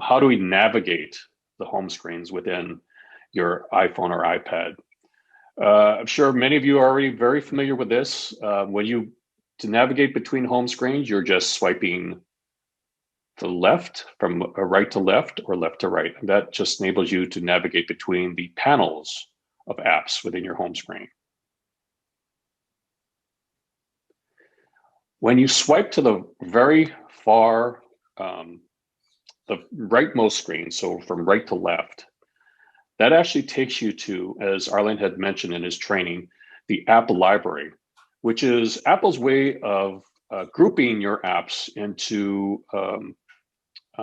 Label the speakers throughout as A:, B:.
A: how do we navigate the home screens within your iPhone or iPad? I'm sure many of you are already very familiar with this. To navigate between home screens, you're just swiping to left, from right to left or left to right. And that just enables you to navigate between the panels of apps within your home screen. When you swipe to the very far, the rightmost screen, so from right to left, that actually takes you to, as Arlen had mentioned in his training, the app library, which is Apple's way of grouping your apps into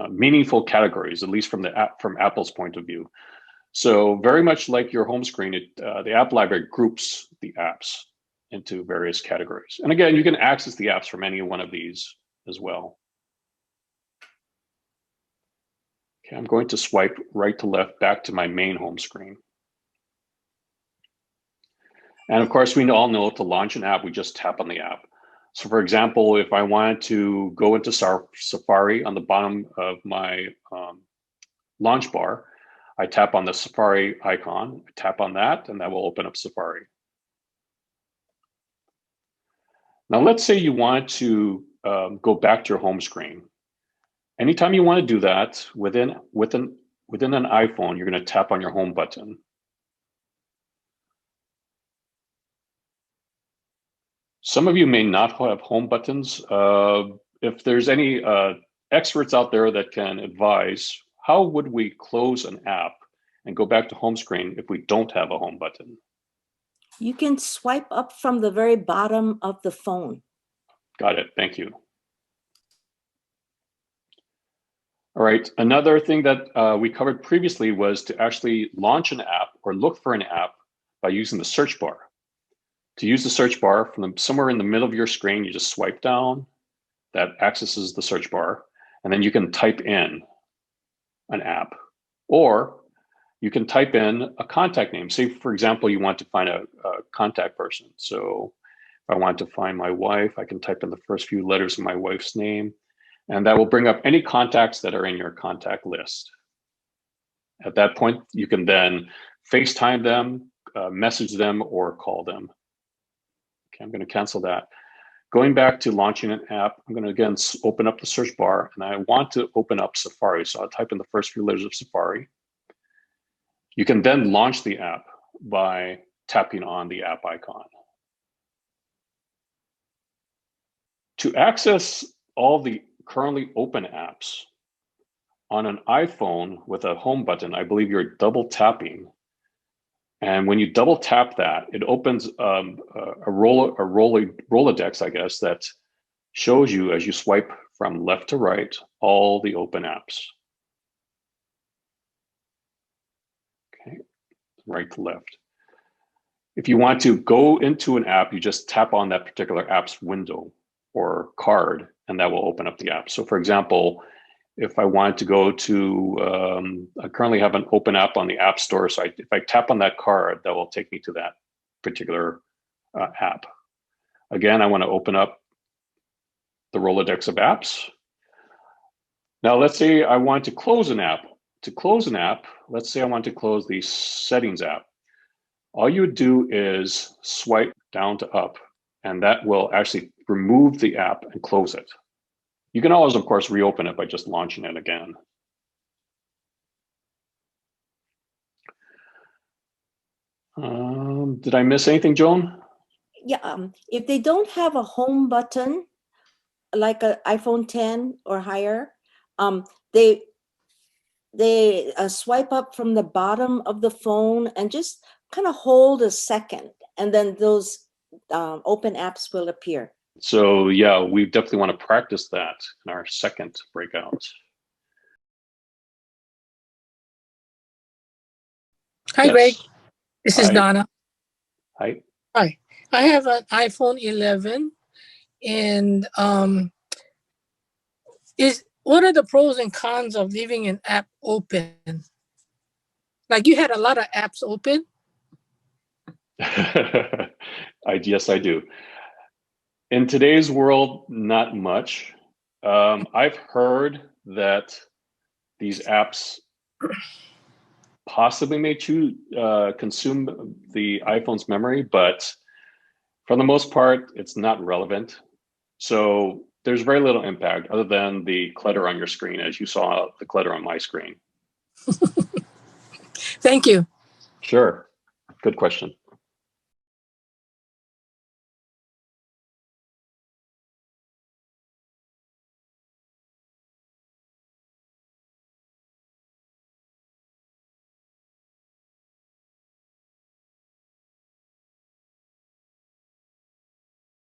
A: meaningful categories, at least from Apple's point of view. So very much like your home screen, the app library groups the apps into various categories. And again, you can access the apps from any one of these as well. Okay, I'm going to swipe right to left back to my main home screen. And of course, we all know to launch an app, we just tap on the app. So for example, if I wanted to go into Safari on the bottom of my launch bar, I tap on the Safari icon, I tap on that, and that will open up Safari. Now, let's say you want to go back to your home screen. Anytime you want to do that within an iPhone, you're going to tap on your home button. Some of you may not have home buttons. If there's any experts out there that can advise, how would we close an app and go back to home screen if we don't have a home button?
B: You can swipe up from the very bottom of the phone.
A: Got it. Thank you. All right. Another thing that we covered previously was to actually launch an app or look for an app by using the search bar. To use the search bar, from somewhere in the middle of your screen, you just swipe down. That accesses the search bar. And then you can type in an app. Or you can type in a contact name. Say, for example, you want to find a contact person. So if I want to find my wife, I can type in the first few letters of my wife's name. And that will bring up any contacts that are in your contact list. At that point, you can then FaceTime them, message them, or call them. Okay, I'm going to cancel that. Going back to launching an app, I'm going to again open up the search bar, and I want to open up Safari. So I'll type in the first few letters of Safari. You can then launch the app by tapping on the app icon. To access all the currently open apps on an iPhone with a home button, I believe you're double tapping. And when you double tap that, it opens a Rolodex, I guess, that shows you as you swipe from left to right, all the open apps. Okay, right to left. If you want to go into an app, you just tap on that particular app's window or card, and that will open up the app. So for example, if I wanted to go to, I currently have an open app on the App Store. So if I tap on that card, that will take me to that particular app. Again, I want to open up the Rolodex of apps. Now, let's say I want to close an app. To close an app, let's say I want to close the Settings app. All you would do is swipe down to up, and that will actually remove the app and close it. You can always, of course, reopen it by just launching it again. Did I miss anything, Joan?
B: Yeah, if they don't have a home button, like an iPhone 10 or higher, they swipe up from the bottom of the phone and just kind of hold a second, and then those open apps will appear.
A: So yeah, we definitely want to practice that in our second breakout.
C: Hi,
A: Yes.
C: Greg. This is
A: Hi.
C: Donna.
A: Hi.
C: Hi. I have an iPhone 11, and what are the pros and cons of leaving an app open? Like, you had a lot of apps open?
A: Yes, I do. In today's world, not much. I've heard that these apps possibly may consume the iPhone's memory, but for the most part, it's not relevant. So there's very little impact other than the clutter on your screen, as you saw the clutter on my screen.
C: Thank you.
A: Sure. Good question.